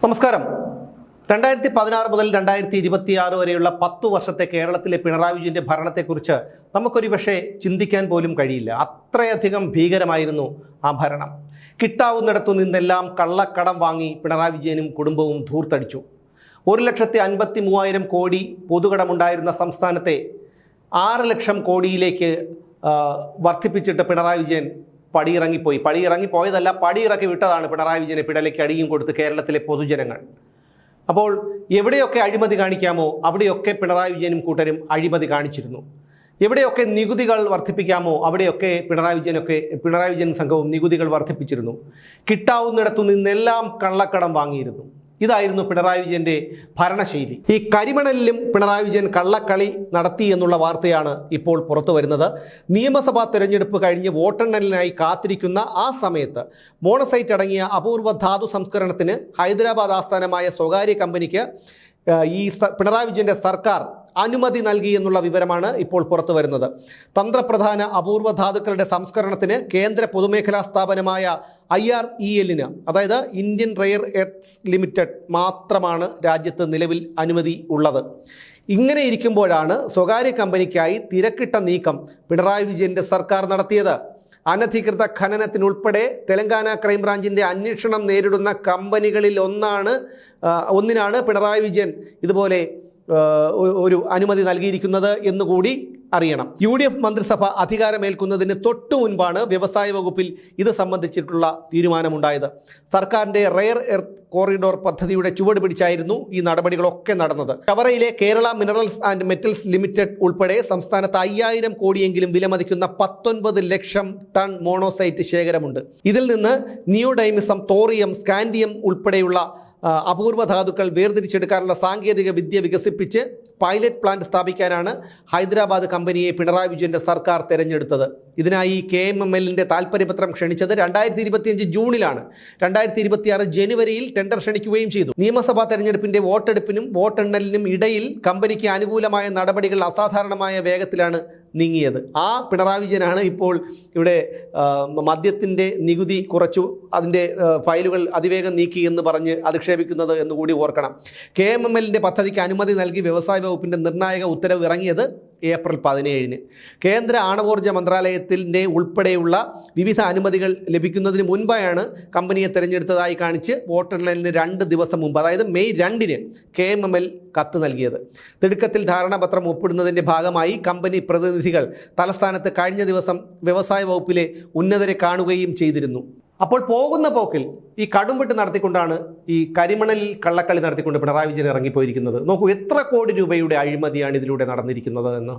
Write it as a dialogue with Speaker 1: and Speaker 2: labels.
Speaker 1: നമസ്കാരം. 2016 മുതൽ 2026 വരെയുള്ള 10 വർഷത്തെ കേരളത്തിലെ പിണറായി വിജയന്റെ ഭരണത്തെക്കുറിച്ച് നമുക്കൊരു പക്ഷേ ചിന്തിക്കാൻ പോലും കഴിയില്ല. അത്രയധികം ഭീകരമായിരുന്നു ആ ഭരണം. കിട്ടാവുന്നിടത്തു നിന്നെല്ലാം കള്ളക്കടം വാങ്ങി പിണറായി വിജയനും കുടുംബവും ധൂർത്തടിച്ചു. 1,53,000 കോടി പൊതുകടമുണ്ടായിരുന്ന സംസ്ഥാനത്തെ 6 ലക്ഷം കോടിയിലേക്ക് വർദ്ധിപ്പിച്ചിട്ട് പിണറായി വിജയൻ പടിയിറങ്ങിപ്പോയതല്ല, പടിയിറക്കി വിട്ടതാണ് പിണറായി വിജയനെ പിടലേക്ക് അടിയും കൊടുത്ത് കേരളത്തിലെ പൊതുജനങ്ങൾ. അപ്പോൾ എവിടെയൊക്കെ അഴിമതി കാണിക്കാമോ അവിടെയൊക്കെ പിണറായി വിജയനും കൂട്ടരും അഴിമതി കാണിച്ചിരുന്നു. എവിടെയൊക്കെ നികുതികൾ വർദ്ധിപ്പിക്കാമോ അവിടെയൊക്കെ പിണറായി വിജയൻ സംഘവും നികുതികൾ വർദ്ധിപ്പിച്ചിരുന്നു. കിട്ടാവുന്നിടത്തു നിന്നെല്ലാം കള്ളക്കടം വാങ്ങിയിരുന്നു. ഇതായിരുന്നു പിണറായി വിജയന്റെ ഭരണശൈലി. ഈ കരിമണലിലും പിണറായി വിജയൻ കള്ളക്കളി നടത്തി എന്നുള്ള വാർത്തയാണ് ഇപ്പോൾ പുറത്തു വരുന്നത്. നിയമസഭാ തെരഞ്ഞെടുപ്പ് കഴിഞ്ഞ് വോട്ടെണ്ണലിനായി കാത്തിരിക്കുന്ന ആ സമയത്ത് മോണസൈറ്റ് അടങ്ങിയ അപൂർവ ധാതു സംസ്കരണത്തിന് ഹൈദരാബാദ് ആസ്ഥാനമായ സ്വകാര്യ കമ്പനിക്ക് ഈ പിണറായി വിജയന്റെ സർക്കാർ അനുമതി നൽകി എന്നുള്ള വിവരമാണ് ഇപ്പോൾ പുറത്തു വരുന്നത്. തന്ത്രപ്രധാന അപൂർവ ധാതുക്കളുടെ സംസ്കരണത്തിന് കേന്ദ്ര പൊതുമേഖലാ സ്ഥാപനമായ IREL, അതായത് ഇന്ത്യൻ റെയർ എർത്ത്സ് ലിമിറ്റഡ് മാത്രമാണ് രാജ്യത്ത് നിലവിൽ അനുമതി ഉള്ളത്. ഇങ്ങനെ ഇരിക്കുമ്പോഴാണ് സ്വകാര്യ കമ്പനിക്കായി തിരക്കിട്ട നീക്കം പിണറായി വിജയന്റെ സർക്കാർ നടത്തിയത്. അനധികൃത ഖനനത്തിനുൾപ്പെടെ തെലങ്കാന ക്രൈംബ്രാഞ്ചിൻ്റെ അന്വേഷണം നേരിടുന്ന കമ്പനികളിൽ ഒന്നിനാണ് പിണറായി വിജയൻ ഇതുപോലെ ഒരു അനുമതി നൽകിയിരിക്കുന്നത് എന്നുകൂടി അറിയണം. UDF മന്ത്രിസഭ അധികാരമേൽക്കുന്നതിന് തൊട്ടു മുൻപാണ് വ്യവസായ വകുപ്പിൽ ഇത് സംബന്ധിച്ചിട്ടുള്ള തീരുമാനമുണ്ടായത്. സർക്കാരിൻ്റെ റെയർ എർത്ത് കോറിഡോർ പദ്ധതിയുടെ ചുവട് പിടിച്ചായിരുന്നു ഈ നടപടികളൊക്കെ നടന്നത്. ചവറയിലെ Kerala Minerals and Metals Limited ഉൾപ്പെടെ സംസ്ഥാനത്ത് 5,000 കോടിയെങ്കിലും വിലമതിക്കുന്ന 19 ലക്ഷം ടൺ മോണോസൈറ്റ് ശേഖരമുണ്ട്. ഇതിൽ നിന്ന് നിയോഡൈമിസം, തോറിയം, സ്കാൻഡിയം ഉൾപ്പെടെയുള്ള അപൂർവ ധാതുക്കൾ വേർതിരിച്ചെടുക്കാനുള്ള സാങ്കേതിക വിദ്യ വികസിപ്പിച്ച് പൈലറ്റ് പ്ലാന്റ് സ്ഥാപിക്കാനാണ് ഹൈദരാബാദ് കമ്പനിയെ പിണറായി വിജയന്റെ സർക്കാർ തെരഞ്ഞെടുത്തത്. ഇതിനായി KMMLന്റെ താൽപ്പര്യപത്രം ക്ഷണിച്ചത് 2025 ജൂണിലാണ്. 2026 ജനുവരിയിൽ ടെൻഡർ ക്ഷണിക്കുകയും ചെയ്തു. നിയമസഭാ തെരഞ്ഞെടുപ്പിന്റെ വോട്ടെടുപ്പിനും വോട്ടെണ്ണലിനും ഇടയിൽ കമ്പനിക്ക് അനുകൂലമായ നടപടികൾ അസാധാരണമായ വേഗത്തിലാണ് നീങ്ങിയത്. ആ പിണറായി വിജയനാണ് ഇപ്പോൾ ഇവിടെ മദ്യത്തിൻ്റെ നികുതി കുറച്ചു, അതിൻ്റെ ഫയലുകൾ അതിവേഗം നീക്കി എന്ന് പറഞ്ഞ് അധിക്ഷേപിക്കുന്നത് എന്നുകൂടി ഓർക്കണം. KMMLന്റെ പദ്ധതിക്ക് അനുമതി നൽകി വ്യവസായ വകുപ്പിൻ്റെ നിർണായക ഉത്തരവ് ഇറങ്ങിയത് ഏപ്രിൽ 17. കേന്ദ്ര ആണവോർജ്ജ മന്ത്രാലയത്തിൻ്റെ ഉൾപ്പെടെയുള്ള വിവിധ അനുമതികൾ ലഭിക്കുന്നതിന് മുൻപായാണ് കമ്പനിയെ തിരഞ്ഞെടുത്തതായി കാണിച്ച് വോട്ടെണ്ണലിന് 2 ദിവസം മുമ്പ്, അതായത് മെയ് 2 KMML കത്ത് നൽകിയത്. തിടുക്കത്തിൽ ധാരണാപത്രം ഒപ്പിടുന്നതിൻ്റെ ഭാഗമായി കമ്പനി പ്രതിനിധികൾ തലസ്ഥാനത്ത് കഴിഞ്ഞ ദിവസം വ്യവസായ വകുപ്പിലെ ഉന്നതരെ കാണുകയും ചെയ്തിരുന്നു. അപ്പോൾ പോകുന്ന പോക്കിൽ ഈ കടുംവെട്ട് നടത്തിക്കൊണ്ടാണ് ഈ കരിമണലിൽ കള്ളക്കളി നടത്തിക്കൊണ്ട് പിണറായി വിജയൻ ഇറങ്ങിപ്പോയിരിക്കുന്നത്. നോക്കൂ, എത്ര കോടി രൂപയുടെ അഴിമതിയാണ് ഇതിലൂടെ നടന്നിരിക്കുന്നത് എന്ന്.